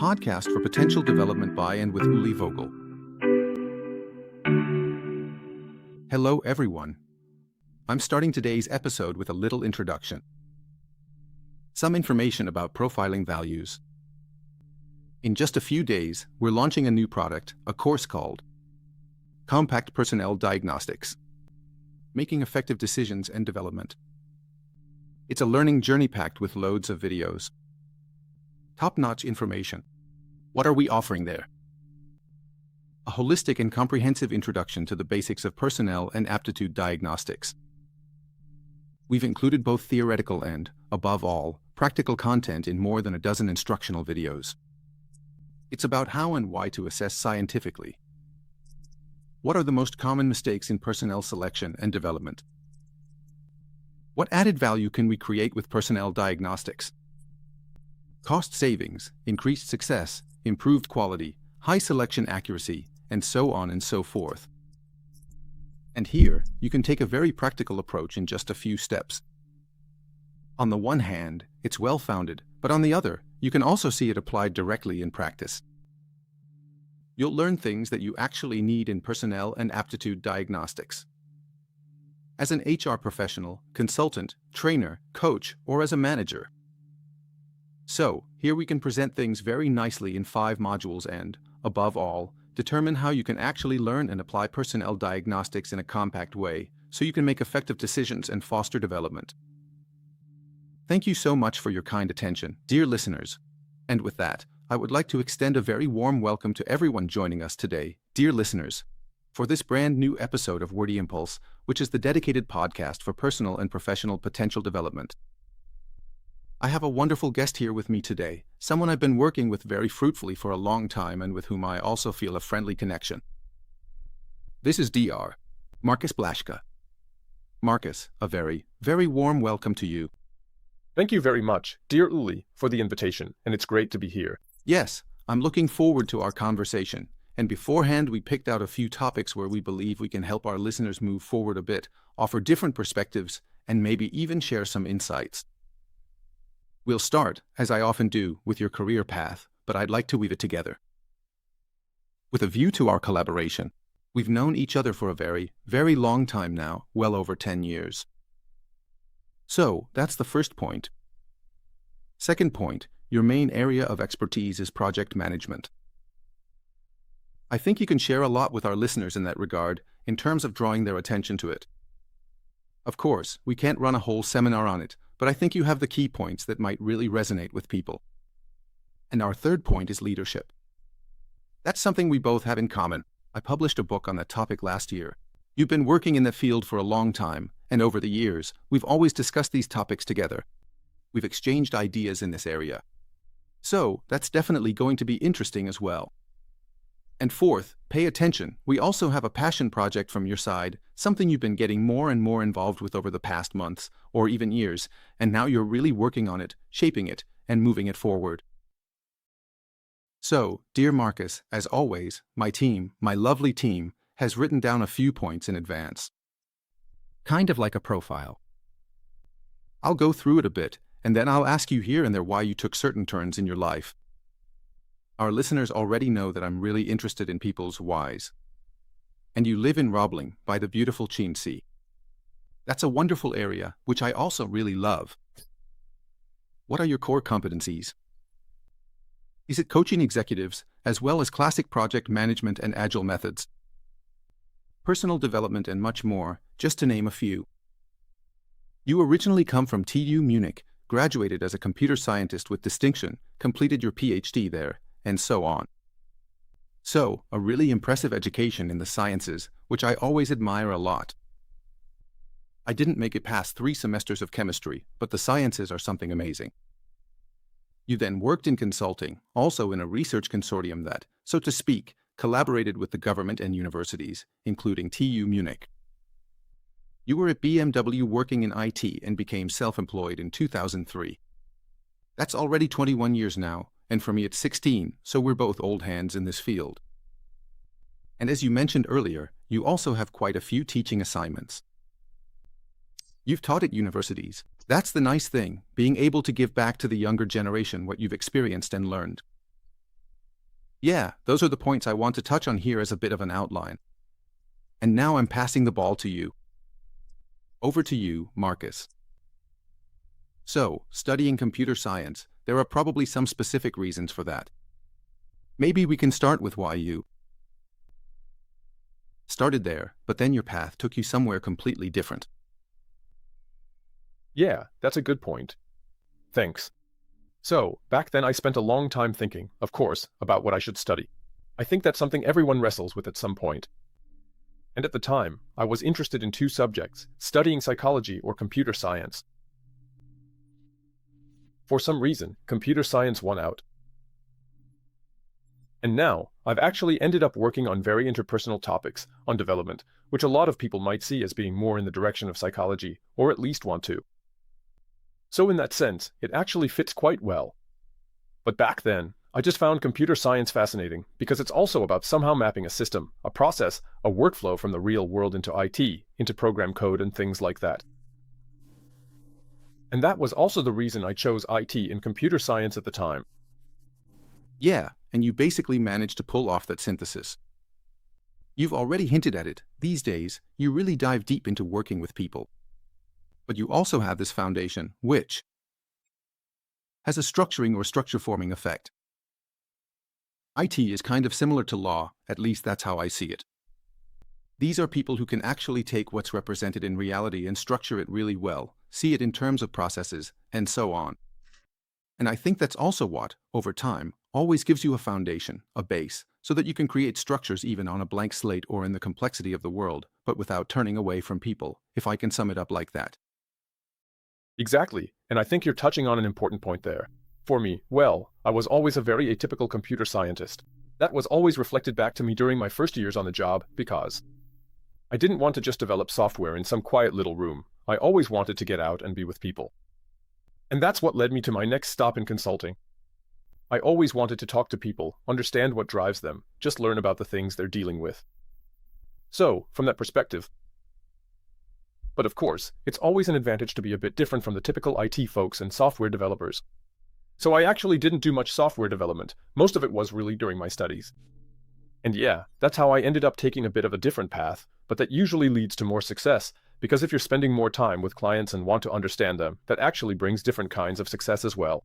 podcast for potential development by and with Uli Vogel. Hello everyone. I'm starting today's episode with a little introduction. Some information about profiling values. In just a few days, we're launching a new product, a course called Compact Personnel Diagnostics, Making Effective Decisions and Development. It's a learning journey packed with loads of videos. Top-notch information. What are we offering there? A holistic and comprehensive introduction to the basics of personnel and aptitude diagnostics. We've included both theoretical and, above all, practical content in more than a dozen instructional videos. It's about how and why to assess scientifically. What are the most common mistakes in personnel selection and development? What added value can we create with personnel diagnostics? Cost savings, increased success, improved quality, high selection accuracy, and so on and so forth. And here, you can take a very practical approach in just a few steps. On the one hand, it's well-founded, but on the other, you can also see it applied directly in practice. You'll learn things that you actually need in personnel and aptitude diagnostics. As an HR professional, consultant, trainer, coach, or as a manager. So, here we can present things very nicely in 5 modules and, above all, determine how you can actually learn and apply personnel diagnostics in a compact way so you can make effective decisions and foster development. Thank you so much for your kind attention, dear listeners. And with that, I would like to extend a very warm welcome to everyone joining us today, dear listeners, for this brand new episode of Wordy Impulse, which is the dedicated podcast for personal and professional potential development. I have a wonderful guest here with me today, someone I've been working with very fruitfully for a long time and with whom I also feel a friendly connection. This is Dr. Markus Blaschka. Markus, a very, very warm welcome to you. Thank you very much, dear Uli, for the invitation, and it's great to be here. Yes, I'm looking forward to our conversation, and beforehand we picked out a few topics where we believe we can help our listeners move forward a bit, offer different perspectives, and maybe even share some insights. We'll start, as I often do, with your career path, but I'd like to weave it together. With a view to our collaboration, we've known each other for a very, very long time now, well over 10 years. So, that's the first point. Second point, your main area of expertise is project management. I think you can share a lot with our listeners in that regard, in terms of drawing their attention to it. Of course, we can't run a whole seminar on it, but I think you have the key points that might really resonate with people. And our third point is leadership. That's something we both have in common. I published a book on that topic last year. You've been working in the field for a long time, and over the years, we've always discussed these topics together. We've exchanged ideas in this area. So, that's definitely going to be interesting as well. And fourth, pay attention. We also have a passion project from your side, something you've been getting more and more involved with over the past months, or even years, and now you're really working on it, shaping it, and moving it forward. So, dear Markus, as always, my team, my lovely team, has written down a few points in advance. Kind of like a profile. I'll go through it a bit, and then I'll ask you here and there why you took certain turns in your life. Our listeners already know that I'm really interested in people's whys. And you live in Robling, by the beautiful Chiemsee. That's a wonderful area, which I also really love. What are your core competencies? Is it coaching executives, as well as classic project management and agile methods? Personal development and much more, just to name a few. You originally come from TU Munich, graduated as a computer scientist with distinction, completed your PhD there, and so on. So, a really impressive education in the sciences, which I always admire a lot. I didn't make it past 3 semesters of chemistry, but the sciences are something amazing. You then worked in consulting, also in a research consortium that, so to speak, collaborated with the government and universities, including TU Munich. You were at BMW working in IT and became self-employed in 2003. That's already 21 years now, and for me it's 16, so we're both old hands in this field. And as you mentioned earlier, you also have quite a few teaching assignments. You've taught at universities. That's the nice thing, being able to give back to the younger generation what you've experienced and learned. Yeah, those are the points I want to touch on here as a bit of an outline. And now I'm passing the ball to you. Over to you, Markus. So, studying computer science, there are probably some specific reasons for that. Maybe we can start with why you started there, but then your path took you somewhere completely different. Yeah, that's a good point. Thanks. So, back then I spent a long time thinking, of course, about what I should study. I think that's something everyone wrestles with at some point. And at the time, I was interested in two subjects, studying psychology or computer science. For some reason, computer science won out. And now, I've actually ended up working on very interpersonal topics on development, which a lot of people might see as being more in the direction of psychology, or at least want to. So in that sense, it actually fits quite well. But back then, I just found computer science fascinating because it's also about somehow mapping a system, a process, a workflow from the real world into IT, into program code and things like that. And that was also the reason I chose IT and computer science at the time. Yeah, and you basically managed to pull off that synthesis. You've already hinted at it. These days, you really dive deep into working with people. But you also have this foundation, which has a structuring or structure-forming effect. IT is kind of similar to law, at least that's how I see it. These are people who can actually take what's represented in reality and structure it really well, see it in terms of processes, and so on. And I think that's also what, over time, always gives you a foundation, a base, so that you can create structures even on a blank slate or in the complexity of the world, but without turning away from people, if I can sum it up like that. Exactly, and I think you're touching on an important point there. For me, well, I was always a very atypical computer scientist. That was always reflected back to me during my first years on the job because I didn't want to just develop software in some quiet little room. I always wanted to get out and be with people. And that's what led me to my next stop in consulting. I always wanted to talk to people, understand what drives them, just learn about the things they're dealing with. So, from that perspective, but of course, it's always an advantage to be a bit different from the typical IT folks and software developers. So I actually didn't do much software development. Most of it was really during my studies. And yeah, that's how I ended up taking a bit of a different path, but that usually leads to more success, because if you're spending more time with clients and want to understand them, that actually brings different kinds of success as well.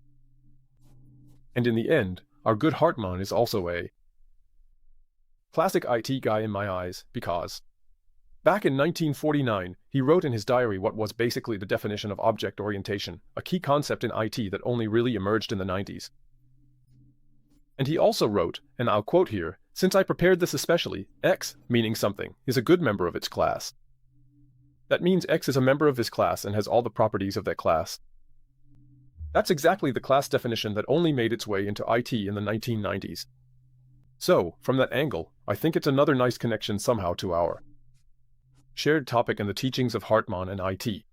And in the end, our good Hartmann is also a classic IT guy in my eyes, because back in 1949, he wrote in his diary what was basically the definition of object orientation, a key concept in IT that only really emerged in the 90s. And he also wrote, and I'll quote here, "Since I prepared this especially, X, meaning something, is a good member of its class." That means X is a member of his class and has all the properties of that class. That's exactly the class definition that only made its way into IT in the 1990s. So, from that angle, I think it's another nice connection somehow to our shared topic in the teachings of Hartmann and IT.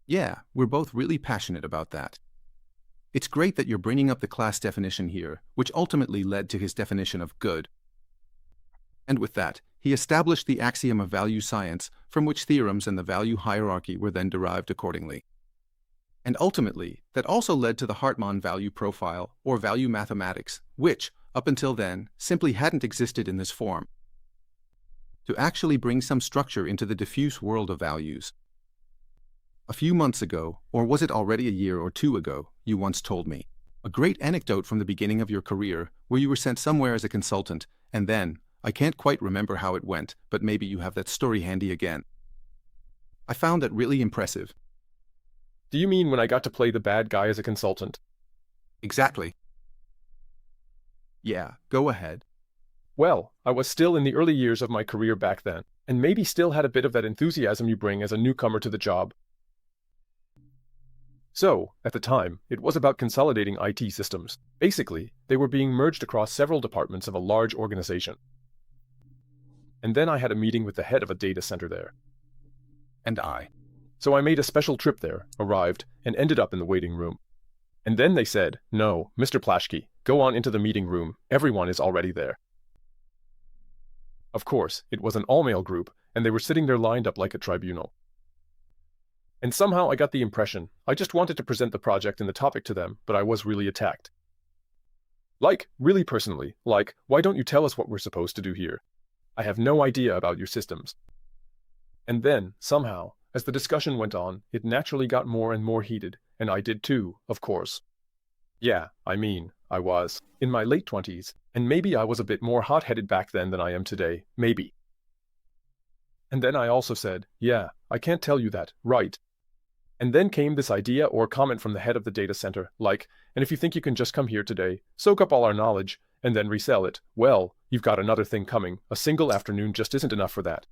Yeah, we're both really passionate about that. It's great that you're bringing up the class definition here, which ultimately led to his definition of good. And with that, he established the axiom of value science, from which theorems and the value hierarchy were then derived accordingly. And ultimately, that also led to the Hartmann value profile, or value mathematics, which, up until then, simply hadn't existed in this form, to actually bring some structure into the diffuse world of values. A few months ago, or was it already a year or two ago, you once told me a great anecdote from the beginning of your career where you were sent somewhere as a consultant, and then, I can't quite remember how it went, but maybe you have that story handy again. I found that really impressive. Do you mean when I got to play the bad guy as a consultant? Exactly. Yeah, go ahead. Well, I was still in the early years of my career back then, and maybe still had a bit of that enthusiasm you bring as a newcomer to the job. So, at the time, it was about consolidating IT systems. Basically, they were being merged across several departments of a large organization. And then I had a meeting with the head of a data center there. So I made a special trip there, arrived, and ended up in the waiting room. And then they said, "No, Mr. Blaschka, go on into the meeting room, everyone is already there." Of course, it was an all-male group, and they were sitting there lined up like a tribunal. And somehow I got the impression I just wanted to present the project and the topic to them, but I was really attacked. Like, really personally, like, why don't you tell us what we're supposed to do here? I have no idea about your systems. And then, somehow, as the discussion went on, it naturally got more and more heated, and I did too, of course. Yeah, I was in my late 20s, and maybe I was a bit more hot-headed back then than I am today, maybe. And then I also said, yeah, I can't tell you that, right? And then came this idea or comment from the head of the data center, like, and if you think you can just come here today, soak up all our knowledge, and then resell it, well, you've got another thing coming. A single afternoon just isn't enough for that.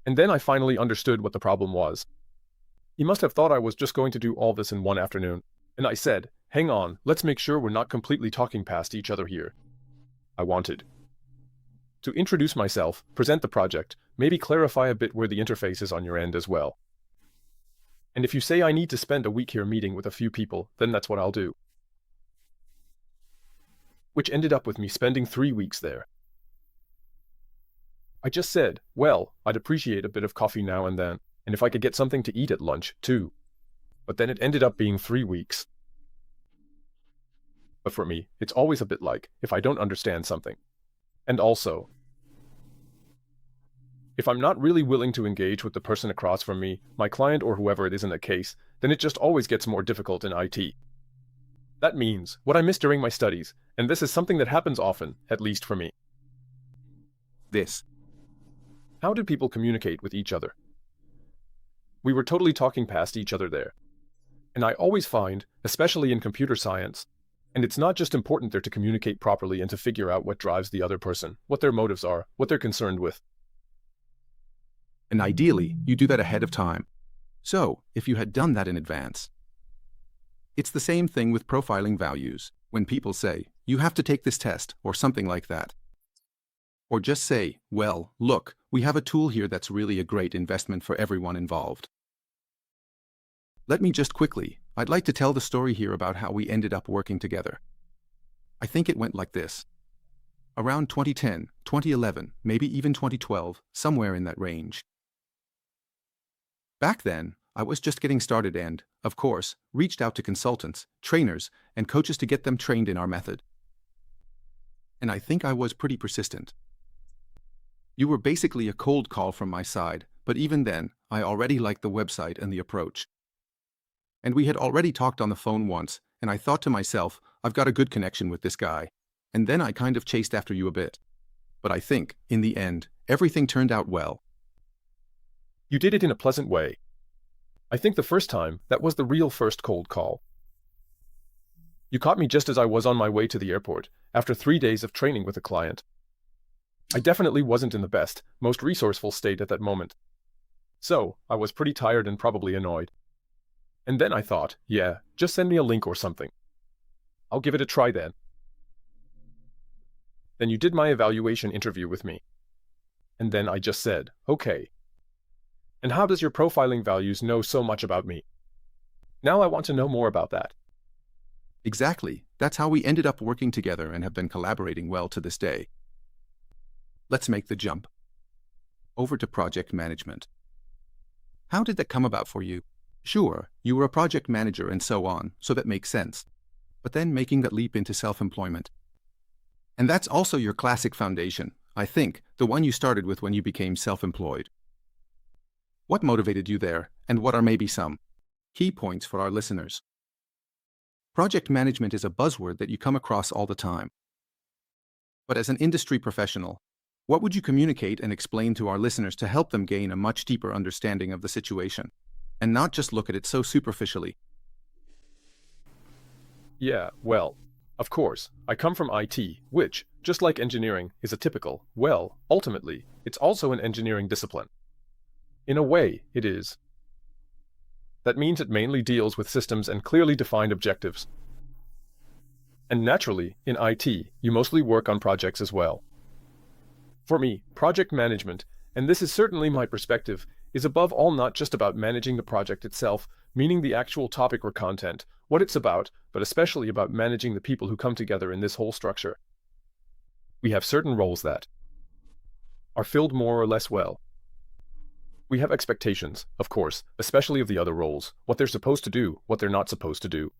And then I finally understood what the problem was. He must have thought I was just going to do all this in one afternoon. And I said, hang on, let's make sure we're not completely talking past each other here. I wanted to introduce myself, present the project, maybe clarify a bit where the interface is on your end as well. And if you say I need to spend a week here meeting with a few people, then that's what I'll do. Which ended up with me spending 3 weeks there. I just said, well, I'd appreciate a bit of coffee now and then, and if I could get something to eat at lunch, too. But then it ended up being 3 weeks. But for me, it's always a bit like, if I don't understand something. And also, if I'm not really willing to engage with the person across from me, my client or whoever it is in the case, then it just always gets more difficult in IT. That means what I missed during my studies, and this is something that happens often, at least for me. This. How did people communicate with each other? We were totally talking past each other there. And I always find, especially in computer science, and it's not just important there to communicate properly and to figure out what drives the other person, what their motives are, what they're concerned with. And ideally, you do that ahead of time. So, if you had done that in advance. It's the same thing with profiling values, when people say, you have to take this test, or something like that. Or just say, well, look, we have a tool here that's really a great investment for everyone involved. Let me just quickly, I'd like to tell the story here about how we ended up working together. I think it went like this. Around 2010, 2011, maybe even 2012, somewhere in that range. Back then, I was just getting started and, of course, reached out to consultants, trainers, and coaches to get them trained in our method. And I think I was pretty persistent. You were basically a cold call from my side, but even then, I already liked the website and the approach. And we had already talked on the phone once, and I thought to myself, I've got a good connection with this guy. And then I kind of chased after you a bit. But I think, in the end, everything turned out well. You did it in a pleasant way. I think the first time, that was the real first cold call. You caught me just as I was on my way to the airport, after 3 days of training with a client. I definitely wasn't in the best, most resourceful state at that moment. So, I was pretty tired and probably annoyed. And then I thought, yeah, just send me a link or something. I'll give it a try then. Then you did my evaluation interview with me. And then I just said, okay. And how does your profiling values know so much about me? Now I want to know more about that. Exactly. That's how we ended up working together and have been collaborating well to this day. Let's make the jump. Over to project management. How did that come about for you? Sure, you were a project manager and so on, so that makes sense. But then making that leap into self-employment. And that's also your classic foundation, I think, the one you started with when you became self-employed. What motivated you there, and what are maybe some key points for our listeners? Project management is a buzzword that you come across all the time. But as an industry professional, what would you communicate and explain to our listeners to help them gain a much deeper understanding of the situation, and not just look at it so superficially? Yeah, well, of course, I come from IT, which, just like engineering, is a typical, well, ultimately, it's also an engineering discipline. In a way, it is. That means it mainly deals with systems and clearly defined objectives. And naturally, in IT, you mostly work on projects as well. For me, project management, and this is certainly my perspective, is above all not just about managing the project itself, meaning the actual topic or content, what it's about, but especially about managing the people who come together in this whole structure. We have certain roles that are filled more or less well. We have expectations, of course, especially of the other roles, what they're supposed to do, what they're not supposed to do.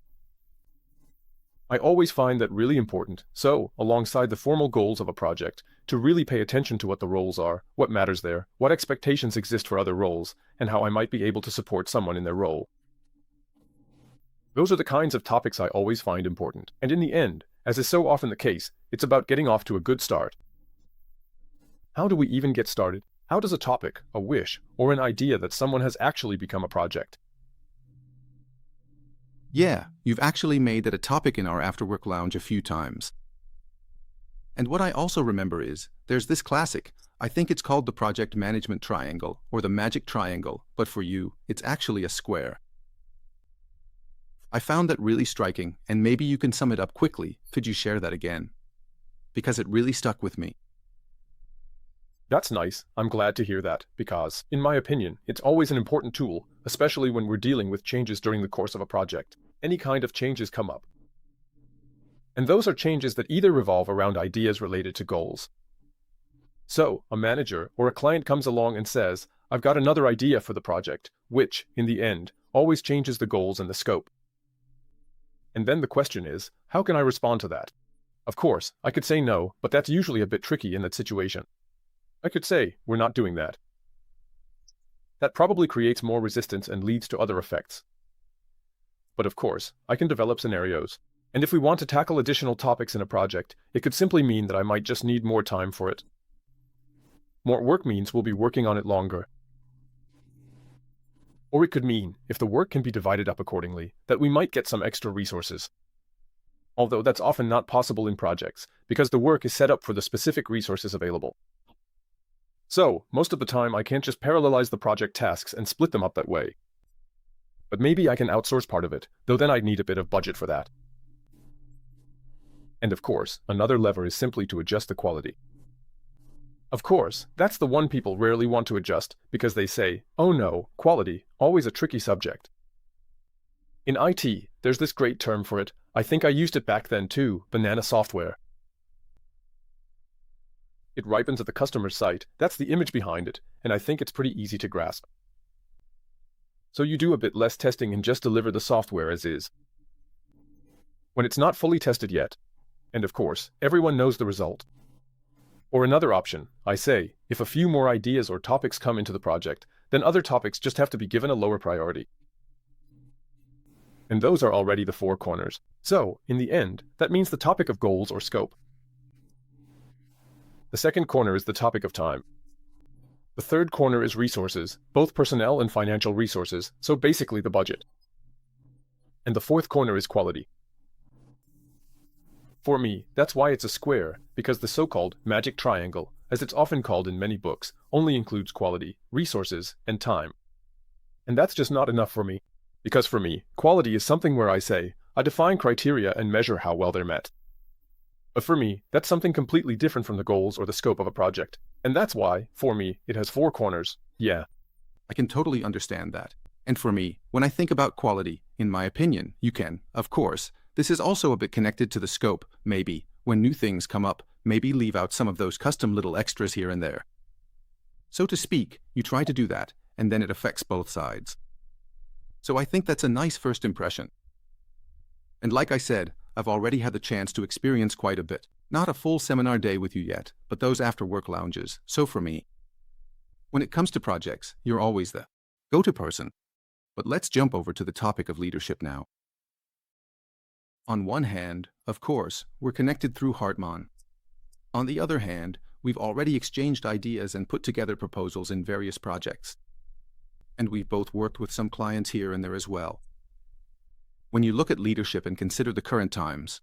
I always find that really important, so, alongside the formal goals of a project, to really pay attention to what the roles are, what matters there, what expectations exist for other roles, and how I might be able to support someone in their role. Those are the kinds of topics I always find important, and in the end, as is so often the case, it's about getting off to a good start. How do we even get started? How does a topic, a wish, or an idea that someone has actually become a project? Yeah, you've actually made that a topic in our after-work lounge a few times. And what I also remember is, there's this classic, I think it's called the project management triangle, or the magic triangle, but for you, it's actually a square. I found that really striking, and maybe you can sum it up quickly. Could you share that again? Because it really stuck with me. That's nice. I'm glad to hear that, because, in my opinion, it's always an important tool, especially when we're dealing with changes during the course of a project. Any kind of changes come up. And those are changes that either revolve around ideas related to goals. So, a manager or a client comes along and says, I've got another idea for the project, which, in the end, always changes the goals and the scope. And then the question is, how can I respond to that? Of course, I could say no, but that's usually a bit tricky in that situation. I could say, we're not doing that. That probably creates more resistance and leads to other effects. But of course, I can develop scenarios. And if we want to tackle additional topics in a project, it could simply mean that I might just need more time for it. More work means we'll be working on it longer. Or it could mean, if the work can be divided up accordingly, that we might get some extra resources. Although that's often not possible in projects, because the work is set up for the specific resources available. So, most of the time I can't just parallelize the project tasks and split them up that way. But maybe I can outsource part of it, though then I'd need a bit of budget for that. And of course, another lever is simply to adjust the quality. Of course, that's the one people rarely want to adjust, because they say, oh no, quality, always a tricky subject. In IT, there's this great term for it, I think I used it back then too, banana software. It ripens at the customer's site, that's the image behind it, and I think it's pretty easy to grasp. So you do a bit less testing and just deliver the software as is. When it's not fully tested yet, and of course, everyone knows the result. Or another option, I say, if a few more ideas or topics come into the project, then other topics just have to be given a lower priority. And those are already the four corners. So, in the end, that means the topic of goals or scope. The second corner is the topic of time. The third corner is resources, both personnel and financial resources, so basically the budget. And the fourth corner is quality. For me, that's why it's a square, because the so-called magic triangle, as it's often called in many books, only includes quality, resources, and time. And that's just not enough for me, because for me, quality is something where I say, I define criteria and measure how well they're met. But for me, that's something completely different from the goals or the scope of a project. And that's why, for me, it has four corners. Yeah. I can totally understand that. And for me, when I think about quality, in my opinion, you can, of course, this is also a bit connected to the scope, maybe, when new things come up, maybe leave out some of those custom little extras here and there. So to speak, you try to do that, and then it affects both sides. So I think that's a nice first impression. And like I said, I've already had the chance to experience quite a bit. Not a full seminar day with you yet, but those after-work lounges. So for me, when it comes to projects, you're always the go-to person. But let's jump over to the topic of leadership now. On one hand, of course, we're connected through Hartmann. On the other hand, we've already exchanged ideas and put together proposals in various projects. And we've both worked with some clients here and there as well. When you look at leadership and consider the current times,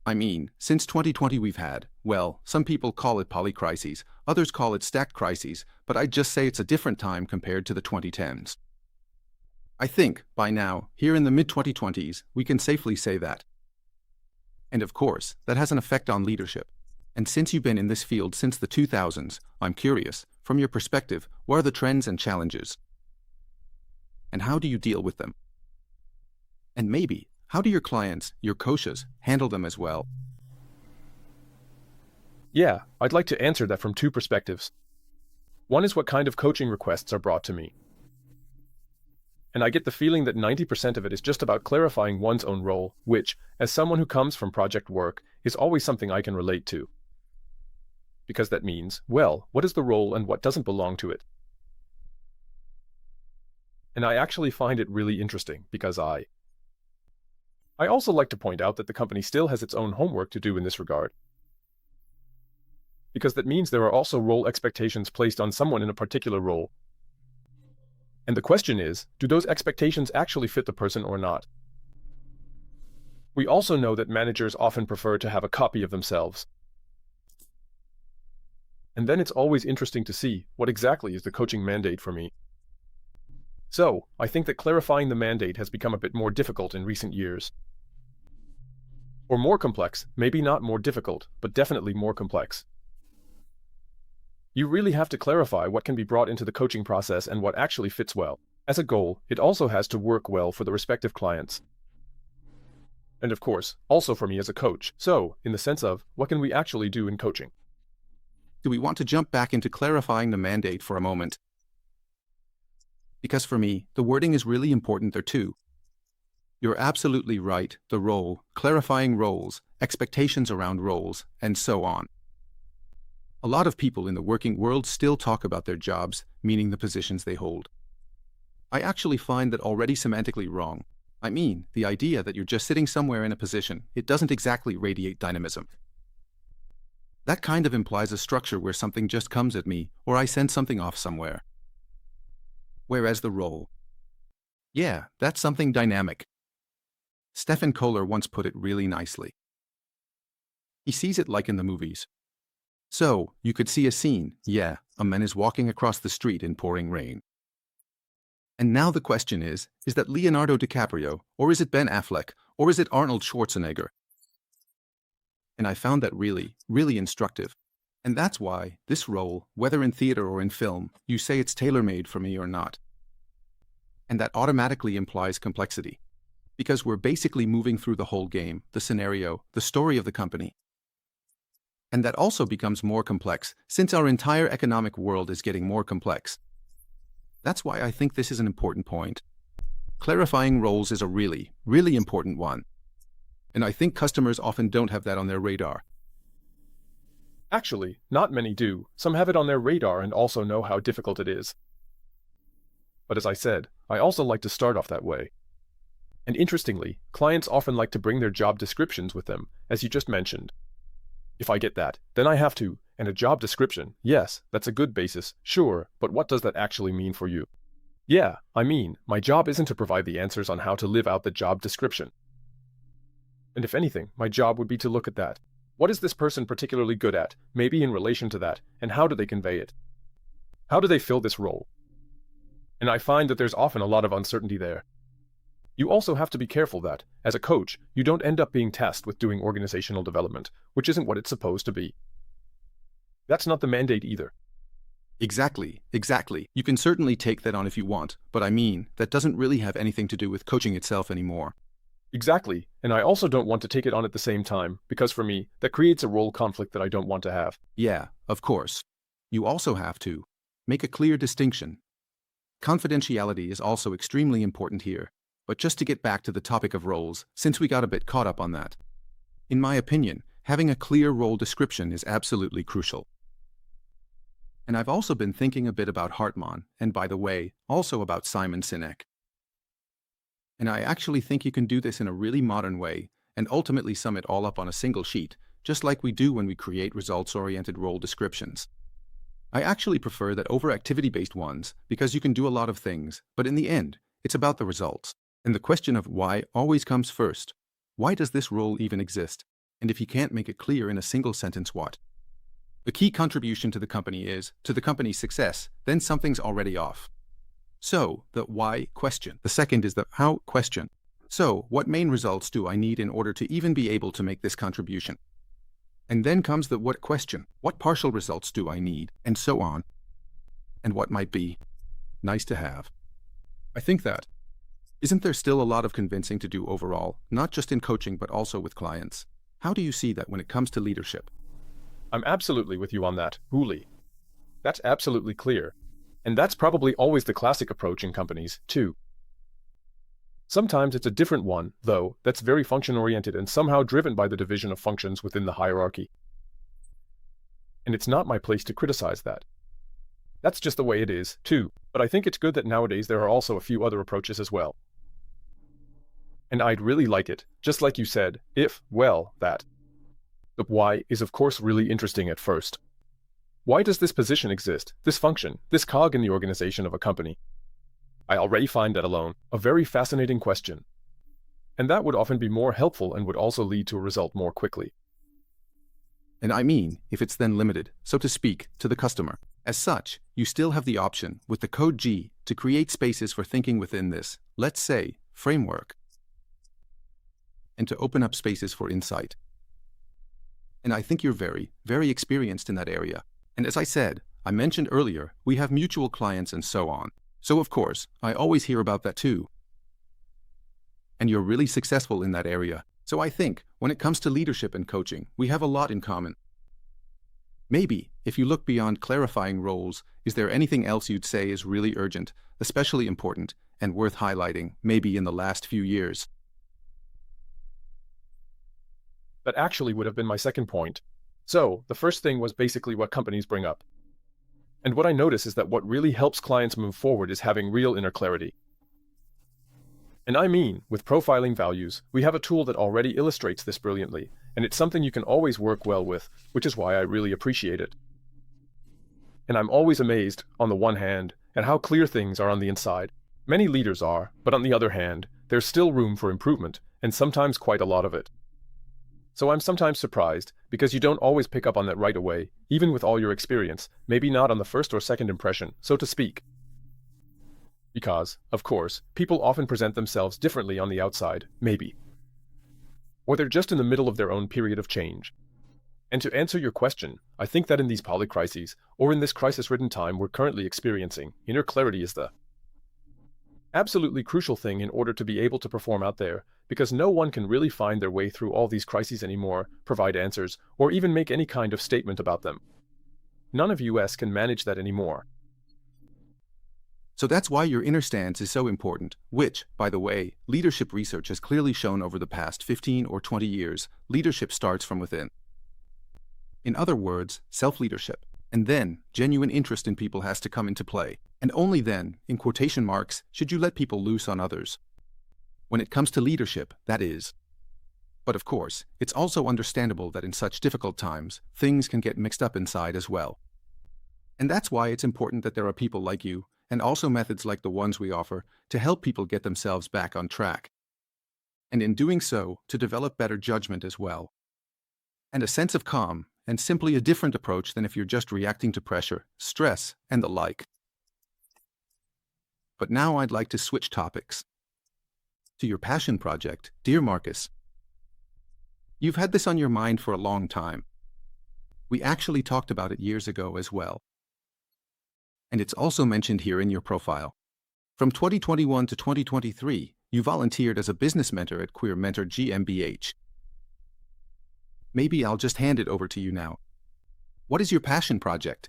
I mean, since 2020 we've had, well, some people call it polycrises, others call it stacked crises, but I'd just say it's a different time compared to the 2010s. I think, by now, here in the mid-2020s, we can safely say that. And of course, that has an effect on leadership. And since you've been in this field since the 2000s, I'm curious, from your perspective, what are the trends and challenges? And how do you deal with them? And maybe, how do your clients, your coaches, handle them as well? Yeah, I'd like to answer that from two perspectives. One is what kind of coaching requests are brought to me. And I get the feeling that 90% of it is just about clarifying one's own role, which, as someone who comes from project work, is always something I can relate to. Because that means, well, what is the role and what doesn't belong to it? And I actually find it really interesting because I also like to point out that the company still has its own homework to do in this regard. Because that means there are also role expectations placed on someone in a particular role. And the question is, do those expectations actually fit the person or not? We also know that managers often prefer to have a copy of themselves. And then it's always interesting to see what exactly is the coaching mandate for me. So, I think that clarifying the mandate has become a bit more difficult in recent years. Or more complex, maybe not more difficult, but definitely more complex. You really have to clarify what can be brought into the coaching process and what actually fits well. As a goal, it also has to work well for the respective clients. And of course, also for me as a coach. So, in the sense of, what can we actually do in coaching? Do we want to jump back into clarifying the mandate for a moment? Because for me, the wording is really important there too. You're absolutely right, the role, clarifying roles, expectations around roles, and so on. A lot of people in the working world still talk about their jobs, meaning the positions they hold. I actually find that already semantically wrong. I mean, the idea that you're just sitting somewhere in a position, it doesn't exactly radiate dynamism. That kind of implies a structure where something just comes at me, or I send something off somewhere. Whereas the role, yeah, that's something dynamic. Stephen Kohler once put it really nicely. He sees it like in the movies. So, you could see a scene, yeah, a man is walking across the street in pouring rain. And now the question is that Leonardo DiCaprio, or is it Ben Affleck, or is it Arnold Schwarzenegger? And I found that really, really instructive. And that's why this role, whether in theater or in film, you say it's tailor-made for me or not. And that automatically implies complexity. Because we're basically moving through the whole game, the scenario, the story of the company. And that also becomes more complex, since our entire economic world is getting more complex. That's why I think this is an important point. Clarifying roles is a really, really important one. And I think customers often don't have that on their radar. Actually, not many do. Some have it on their radar and also know how difficult it is. But as I said, I also like to start off that way. And interestingly, clients often like to bring their job descriptions with them, as you just mentioned. If I get that, then I have to, and a job description, yes, that's a good basis, sure, but what does that actually mean for you? Yeah, I mean, my job isn't to provide the answers on how to live out the job description. And if anything, my job would be to look at that. What is this person particularly good at, maybe in relation to that, and how do they convey it? How do they fill this role? And I find that there's often a lot of uncertainty there. You also have to be careful that, as a coach, you don't end up being tasked with doing organizational development, which isn't what it's supposed to be. That's not the mandate either. Exactly. You can certainly take that on if you want, but I mean, that doesn't really have anything to do with coaching itself anymore. Exactly, and I also don't want to take it on at the same time, because for me, that creates a role conflict that I don't want to have. Yeah, of course. You also have to make a clear distinction. Confidentiality is also extremely important here. But just to get back to the topic of roles, since we got a bit caught up on that. In my opinion, having a clear role description is absolutely crucial. And I've also been thinking a bit about Hartman, and by the way, also about Simon Sinek. And I actually think you can do this in a really modern way, and ultimately sum it all up on a single sheet, just like we do when we create results-oriented role descriptions. I actually prefer that over activity-based ones, because you can do a lot of things, but in the end, it's about the results. And the question of why always comes first. Why does this role even exist? And if you can't make it clear in a single sentence, what? The key contribution to the company is, to the company's success, then something's already off. So, the why question. The second is the how question. So, what main results do I need in order to even be able to make this contribution? And then comes the what question. What partial results do I need? And so on. And what might be nice to have. I think that. Isn't there still a lot of convincing to do overall, not just in coaching but also with clients? How do you see that when it comes to leadership? I'm absolutely with you on that, Uli. That's absolutely clear. And that's probably always the classic approach in companies, too. Sometimes it's a different one, though, that's very function-oriented and somehow driven by the division of functions within the hierarchy. And it's not my place to criticize that. That's just the way it is, too, but I think it's good that nowadays there are also a few other approaches as well. And I'd really like it, just like you said, if, well, that. The why is of course really interesting at first. Why does this position exist, this function, this cog in the organization of a company? I already find that alone a very fascinating question. And that would often be more helpful and would also lead to a result more quickly. And I mean, if it's then limited, so to speak, to the customer. As such, you still have the option, with the code G, to create spaces for thinking within this, let's say, framework, and to open up spaces for insight. And I think you're very, very experienced in that area. And as I said, I mentioned earlier, we have mutual clients and so on. So of course, I always hear about that too. And you're really successful in that area. So I think, when it comes to leadership and coaching, we have a lot in common. Maybe, if you look beyond clarifying roles, is there anything else you'd say is really urgent, especially important, and worth highlighting, maybe in the last few years? That actually would have been my second point. So, the first thing was basically what companies bring up. And what I notice is that what really helps clients move forward is having real inner clarity. And I mean, with profiling values, we have a tool that already illustrates this brilliantly, and it's something you can always work well with, which is why I really appreciate it. And I'm always amazed, on the one hand, at how clear things are on the inside. Many leaders are, but on the other hand, there's still room for improvement, and sometimes quite a lot of it. So I'm sometimes surprised, because you don't always pick up on that right away, even with all your experience, maybe not on the first or second impression, so to speak. Because, of course, people often present themselves differently on the outside, maybe. Or they're just in the middle of their own period of change. And to answer your question, I think that in these polycrises, or in this crisis-ridden time we're currently experiencing, inner clarity is the absolutely crucial thing in order to be able to perform out there, because no one can really find their way through all these crises anymore, provide answers, or even make any kind of statement about them. None of us can manage that anymore. So that's why your inner stance is so important, which, by the way, leadership research has clearly shown over the past 15 or 20 years, leadership starts from within. In other words, self-leadership. And then, genuine interest in people has to come into play. And only then, in quotation marks, should you let people loose on others. When it comes to leadership, that is. But of course, it's also understandable that in such difficult times, things can get mixed up inside as well. And that's why it's important that there are people like you, and also methods like the ones we offer, to help people get themselves back on track. And in doing so, to develop better judgment as well. And a sense of calm, and simply a different approach than if you're just reacting to pressure, stress, and the like. But now I'd like to switch topics. To your passion project, dear Markus. You've had this on your mind for a long time. We actually talked about it years ago as well. And it's also mentioned here in your profile. From 2021 to 2023, you volunteered as a business mentor at Queer Mentor GmbH. Maybe I'll just hand it over to you now. What is your passion project?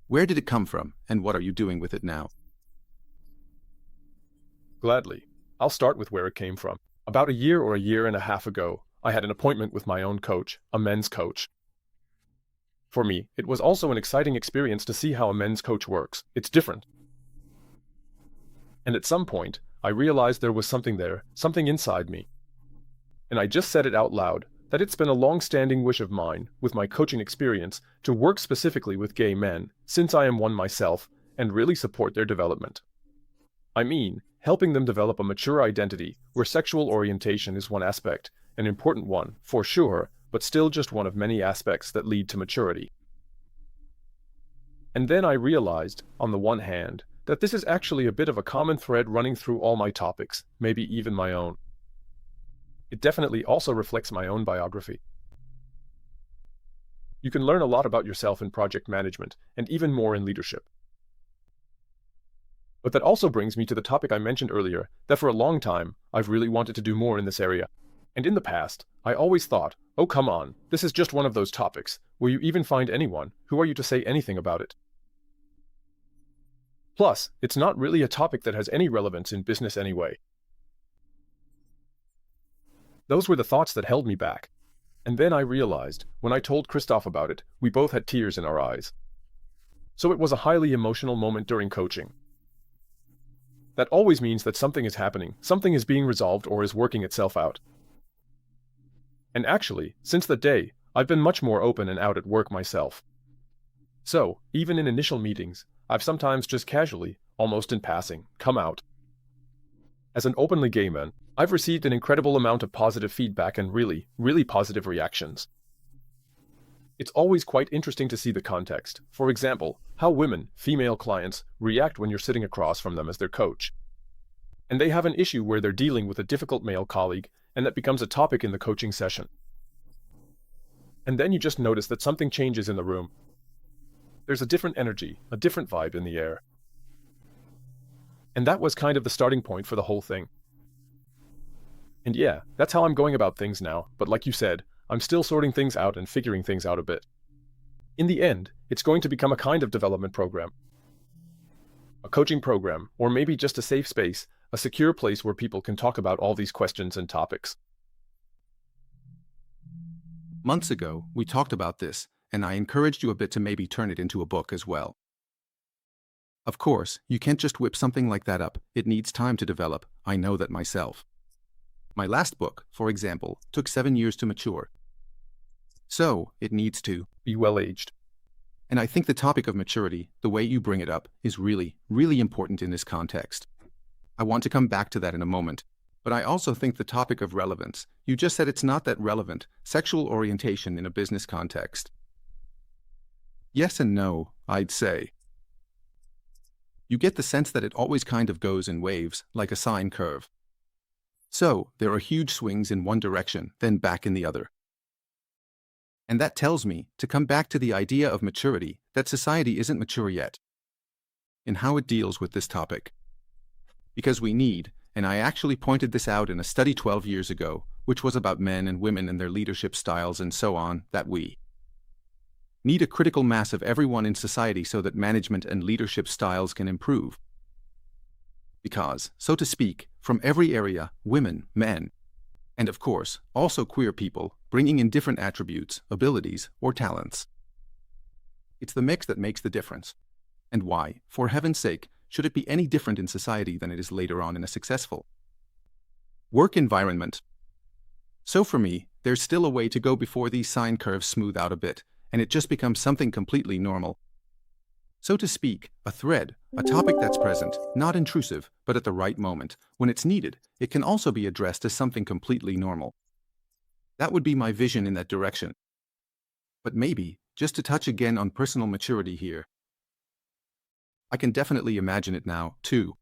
Where did it come from, and what are you doing with it now? Gladly. I'll start with where it came from. About a year and a half ago, I had an appointment with my own coach, a men's coach. For me, it was also an exciting experience to see how a men's coach works. It's different. And at some point, I realized there was something there, something inside me. And I just said it out loud, that it's been a long-standing wish of mine, with my coaching experience, to work specifically with gay men, since I am one myself, and really support their development. I mean, helping them develop a mature identity, where sexual orientation is one aspect, an important one, for sure, but still just one of many aspects that lead to maturity. And then I realized, on the one hand, that this is actually a bit of a common thread running through all my topics, maybe even my own. It definitely also reflects my own biography. You can learn a lot about yourself in project management, and even more in leadership. But that also brings me to the topic I mentioned earlier, that for a long time, I've really wanted to do more in this area. And in the past, I always thought, oh come on, this is just one of those topics. Will you even find anyone? Who are you to say anything about it? Plus, it's not really a topic that has any relevance in business anyway. Those were the thoughts that held me back. And then I realized, when I told Christoph about it, we both had tears in our eyes. So it was a highly emotional moment during coaching. That always means that something is happening, something is being resolved or is working itself out. And actually, since that day, I've been much more open and out at work myself. So, even in initial meetings, I've sometimes just casually, almost in passing, come out. As an openly gay man, I've received an incredible amount of positive feedback and really, really positive reactions. It's always quite interesting to see the context. For example, how women, female clients, react when you're sitting across from them as their coach. And they have an issue where they're dealing with a difficult male colleague, and that becomes a topic in the coaching session. And then you just notice that something changes in the room. There's a different energy, a different vibe in the air. And that was kind of the starting point for the whole thing. And yeah, that's how I'm going about things now, but like you said, I'm still sorting things out and figuring things out a bit. In the end, it's going to become a kind of development program. A coaching program, or maybe just a safe space, a secure place where people can talk about all these questions and topics. Months ago, we talked about this, and I encouraged you a bit to maybe turn it into a book as well. Of course, you can't just whip something like that up. It needs time to develop. I know that myself. My last book, for example, took 7 years to mature. So, it needs to be well-aged. And I think the topic of maturity, the way you bring it up, is really, really important in this context. I want to come back to that in a moment. But I also think the topic of relevance, you just said it's not that relevant, sexual orientation in a business context. Yes and no, I'd say. You get the sense that it always kind of goes in waves, like a sine curve. So, there are huge swings in one direction, then back in the other. And that tells me, to come back to the idea of maturity, that society isn't mature yet in how it deals with this topic. Because we need, and I actually pointed this out in a study 12 years ago, which was about men and women and their leadership styles and so on, that we need a critical mass of everyone in society so that management and leadership styles can improve. Because, so to speak, from every area, women, men, and of course, also queer people, bringing in different attributes, abilities, or talents. It's the mix that makes the difference. And why, for heaven's sake, should it be any different in society than it is later on in a successful work environment? So for me, there's still a way to go before these sine curves smooth out a bit, and it just becomes something completely normal. So to speak, a thread, a topic that's present, not intrusive, but at the right moment. When it's needed, it can also be addressed as something completely normal. That would be my vision in that direction. But maybe, just to touch again on personal maturity here, I can definitely imagine it now, too.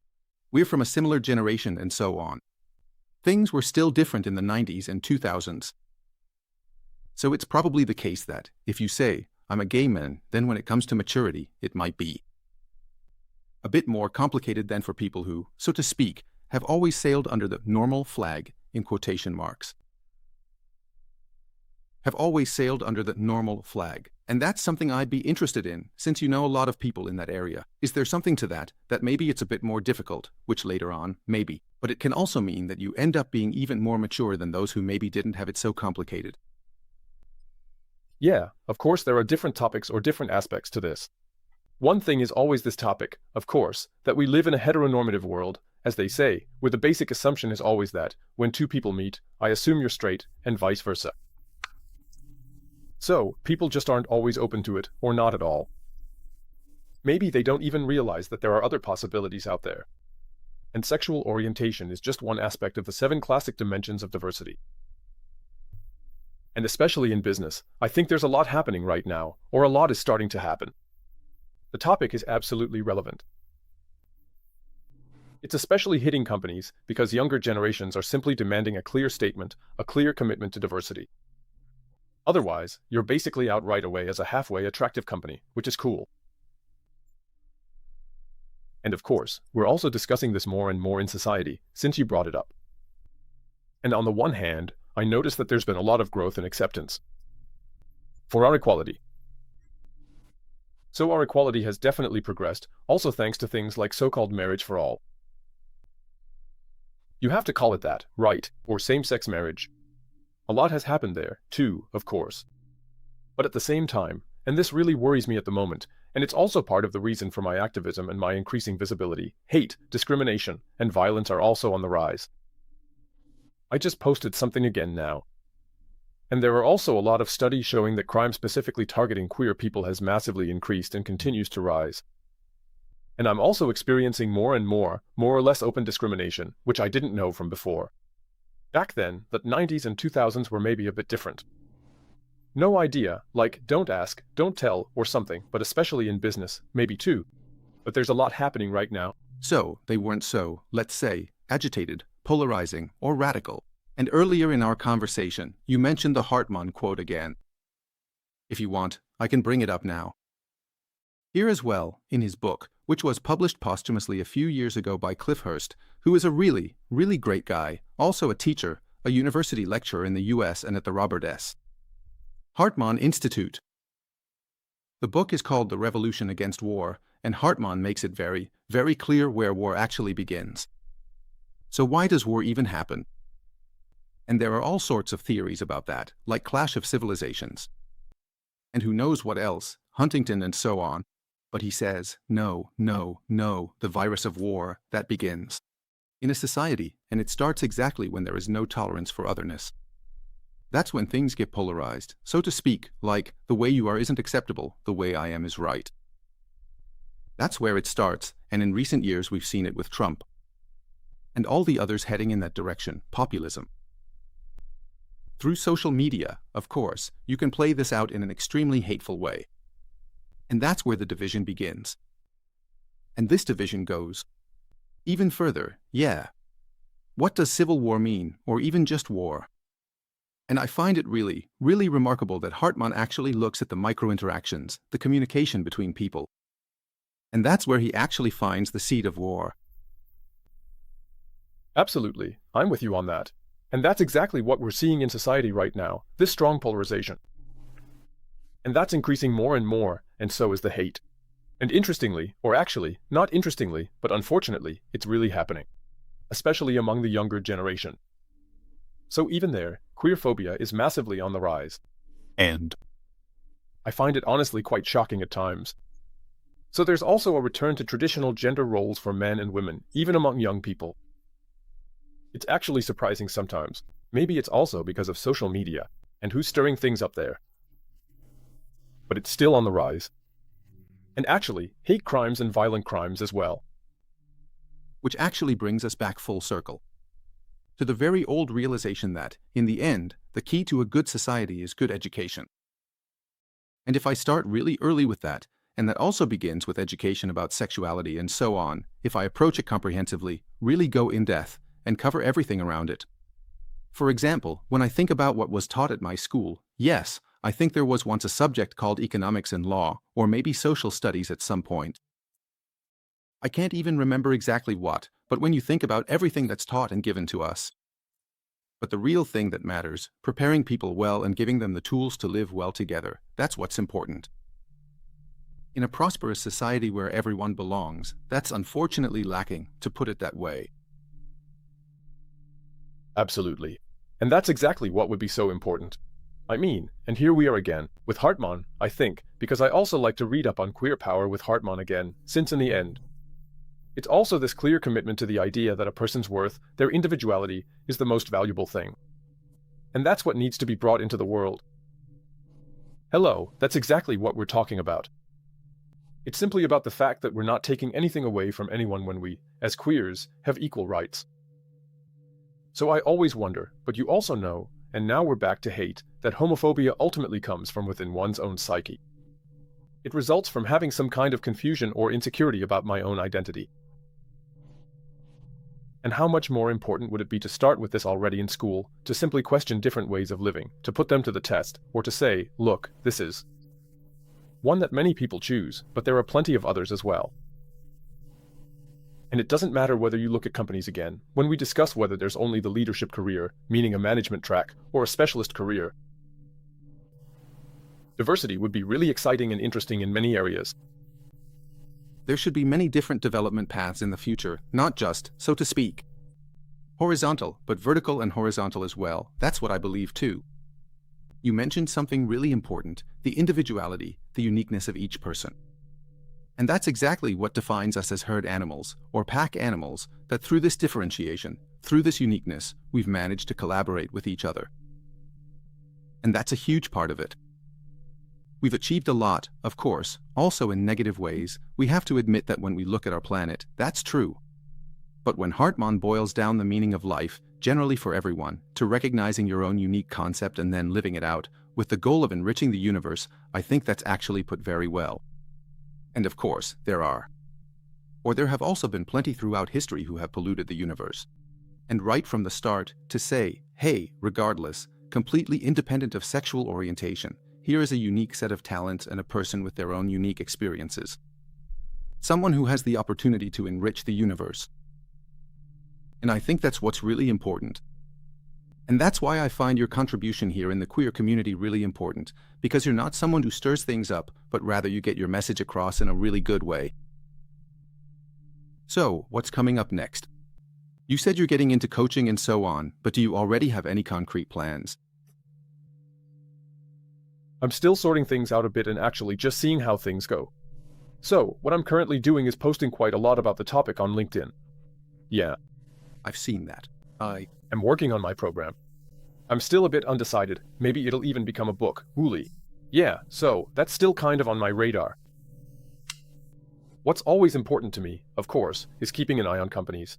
We're from a similar generation and so on. Things were still different in the 90s and 2000s. So it's probably the case that, if you say, I'm a gay man, then when it comes to maturity, it might be a bit more complicated than for people who, so to speak, have always sailed under the normal flag, in quotation marks. Have always sailed under the normal flag. And that's something I'd be interested in, since you know a lot of people in that area. Is there something to that maybe it's a bit more difficult, which later on, maybe, but it can also mean that you end up being even more mature than those who maybe didn't have it so complicated? Yeah, of course there are different topics or different aspects to this. One thing is always this topic, of course, that we live in a heteronormative world, as they say, where the basic assumption is always that, when two people meet, I assume you're straight, and vice versa. So, people just aren't always open to it, or not at all. Maybe they don't even realize that there are other possibilities out there. And sexual orientation is just one aspect of the 7 classic dimensions of diversity. And especially in business, I think there's a lot happening right now, or a lot is starting to happen. The topic is absolutely relevant. It's especially hitting companies because younger generations are simply demanding a clear statement, a clear commitment to diversity. Otherwise, you're basically out right away as a halfway attractive company, which is cool. And of course, we're also discussing this more and more in society, since you brought it up. And on the one hand, I notice that there's been a lot of growth and acceptance for our equality. So our equality has definitely progressed, also thanks to things like so-called marriage for all. You have to call it that, right, or same-sex marriage. A lot has happened there, too, of course. But at the same time, and this really worries me at the moment, and it's also part of the reason for my activism and my increasing visibility, hate, discrimination, and violence are also on the rise. I just posted something again now. And there are also a lot of studies showing that crime specifically targeting queer people has massively increased and continues to rise. And I'm also experiencing more and more or less open discrimination, which I didn't know from before. Back then, the 90s and 2000s were maybe a bit different. No idea, like don't ask, don't tell, or something, but especially in business, maybe too. But there's a lot happening right now. So, they weren't so, let's say, agitated, polarizing, or radical. And earlier in our conversation, you mentioned the Hartman quote again. If you want, I can bring it up now. Here as well, in his book, which was published posthumously a few years ago by Cliff Hurst, who is a really, really great guy, also a teacher, a university lecturer in the US and at the Robert S. Hartman Institute. The book is called The Revolution Against War, and Hartman makes it very, very clear where war actually begins. So why does war even happen? And there are all sorts of theories about that, like clash of civilizations. And who knows what else, Huntington and so on. But he says, no, the virus of war, that begins in a society, and it starts exactly when there is no tolerance for otherness. That's when things get polarized, so to speak, like, the way you are isn't acceptable, the way I am is right. That's where it starts, and in recent years we've seen it with Trump. And all the others heading in that direction, populism. Through social media, of course, you can play this out in an extremely hateful way. And that's where the division begins. And this division goes even further, yeah. What does civil war mean, or even just war? And I find it really, really remarkable that Hartman actually looks at the micro-interactions, the communication between people. And that's where he actually finds the seed of war. Absolutely, I'm with you on that. And that's exactly what we're seeing in society right now, this strong polarization. And that's increasing more and more, and so is the hate. And interestingly, or actually, not interestingly, but unfortunately, it's really happening. Especially among the younger generation. So even there, queerphobia is massively on the rise. And I find it honestly quite shocking at times. So there's also a return to traditional gender roles for men and women, even among young people. It's actually surprising sometimes. Maybe it's also because of social media, and who's stirring things up there. But it's still on the rise. And actually, hate crimes and violent crimes as well. Which actually brings us back full circle. To the very old realization that, in the end, the key to a good society is good education. And if I start really early with that, and that also begins with education about sexuality and so on, if I approach it comprehensively, really go in depth, and cover everything around it. For example, when I think about what was taught at my school, yes, I think there was once a subject called economics and law, or maybe social studies at some point. I can't even remember exactly what, but when you think about everything that's taught and given to us. But the real thing that matters, preparing people well and giving them the tools to live well together, that's what's important. In a prosperous society where everyone belongs, that's unfortunately lacking, to put it that way. Absolutely. And that's exactly what would be so important. I mean, and here we are again, with Hartman, I think, because I also like to read up on queer power with Hartman again, since in the end, it's also this clear commitment to the idea that a person's worth, their individuality, is the most valuable thing. And that's what needs to be brought into the world. Hello, that's exactly what we're talking about. It's simply about the fact that we're not taking anything away from anyone when we, as queers, have equal rights. So I always wonder, but you also know, and now we're back to hate, that homophobia ultimately comes from within one's own psyche. It results from having some kind of confusion or insecurity about my own identity. And how much more important would it be to start with this already in school, to simply question different ways of living, to put them to the test, or to say, look, this is one that many people choose, but there are plenty of others as well. And it doesn't matter whether you look at companies again, when we discuss whether there's only the leadership career, meaning a management track, or a specialist career. Diversity would be really exciting and interesting in many areas. There should be many different development paths in the future, not just, so to speak, Horizontal, but vertical and horizontal as well. That's what I believe too. You mentioned something really important, the individuality, the uniqueness of each person. And that's exactly what defines us as herd animals, or pack animals, that through this differentiation, through this uniqueness, we've managed to collaborate with each other. And that's a huge part of it. We've achieved a lot, of course, also in negative ways. We have to admit that when we look at our planet, that's true. But when Hartman boils down the meaning of life, generally for everyone, to recognizing your own unique concept and then living it out, with the goal of enriching the universe, I think that's actually put very well. And of course, there have also been plenty throughout history who have polluted the universe. And right from the start, to say, hey, regardless, completely independent of sexual orientation, here is a unique set of talents and a person with their own unique experiences. Someone who has the opportunity to enrich the universe. And I think that's what's really important. And that's why I find your contribution here in the queer community really important, because you're not someone who stirs things up, but rather you get your message across in a really good way. So, what's coming up next? You said you're getting into coaching and so on, but do you already have any concrete plans? I'm still sorting things out a bit and actually just seeing how things go. So, what I'm currently doing is posting quite a lot about the topic on LinkedIn. Yeah. I've seen that. I'm working on my program. I'm still a bit undecided. Maybe it'll even become a book. Wooly. Yeah, so that's still kind of on my radar. What's always important to me, of course, is keeping an eye on companies.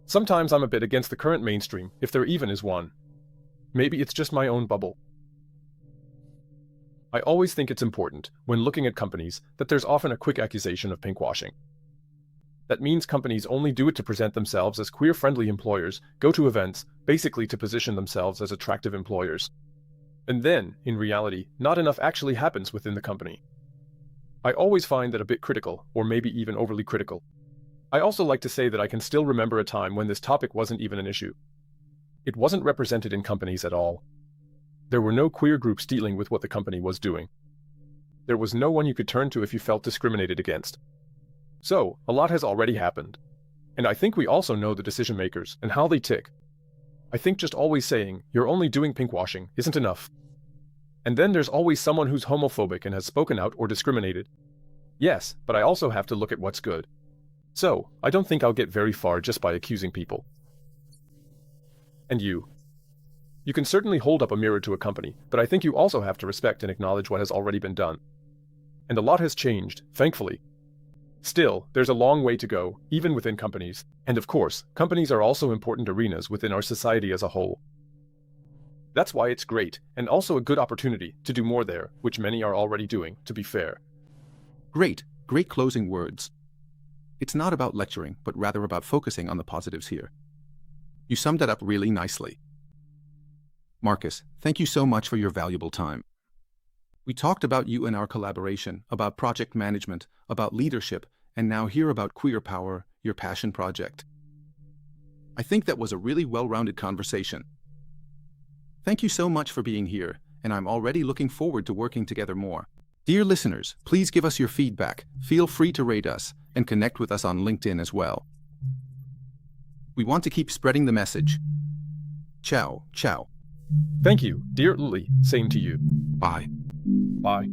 Sometimes I'm a bit against the current mainstream, if there even is one. Maybe it's just my own bubble. I always think it's important, when looking at companies, that there's often a quick accusation of pinkwashing. That means companies only do it to present themselves as queer-friendly employers, go to events, basically to position themselves as attractive employers. And then, in reality, not enough actually happens within the company. I always find that a bit critical, or maybe even overly critical. I also like to say that I can still remember a time when this topic wasn't even an issue. It wasn't represented in companies at all. There were no queer groups dealing with what the company was doing. There was no one you could turn to if you felt discriminated against. So, a lot has already happened. And I think we also know the decision makers and how they tick. I think just always saying, you're only doing pinkwashing, isn't enough. And then there's always someone who's homophobic and has spoken out or discriminated. Yes, but I also have to look at what's good. So, I don't think I'll get very far just by accusing people. And you? You can certainly hold up a mirror to a company, but I think you also have to respect and acknowledge what has already been done. And a lot has changed, thankfully. Still, there's a long way to go, even within companies. And of course, companies are also important arenas within our society as a whole. That's why it's great, and also a good opportunity, to do more there, which many are already doing, to be fair. Great closing words. It's not about lecturing, but rather about focusing on the positives here. You summed that up really nicely. Markus, thank you so much for your valuable time. We talked about you and our collaboration, about project management, about leadership, and now here about queer power, your passion project. I think that was a really well-rounded conversation. Thank you so much for being here, and I'm already looking forward to working together more. Dear listeners, please give us your feedback, feel free to rate us, and connect with us on LinkedIn as well. We want to keep spreading the message. Ciao, ciao. Thank you, dear Lily. Same to you. Bye. Bye.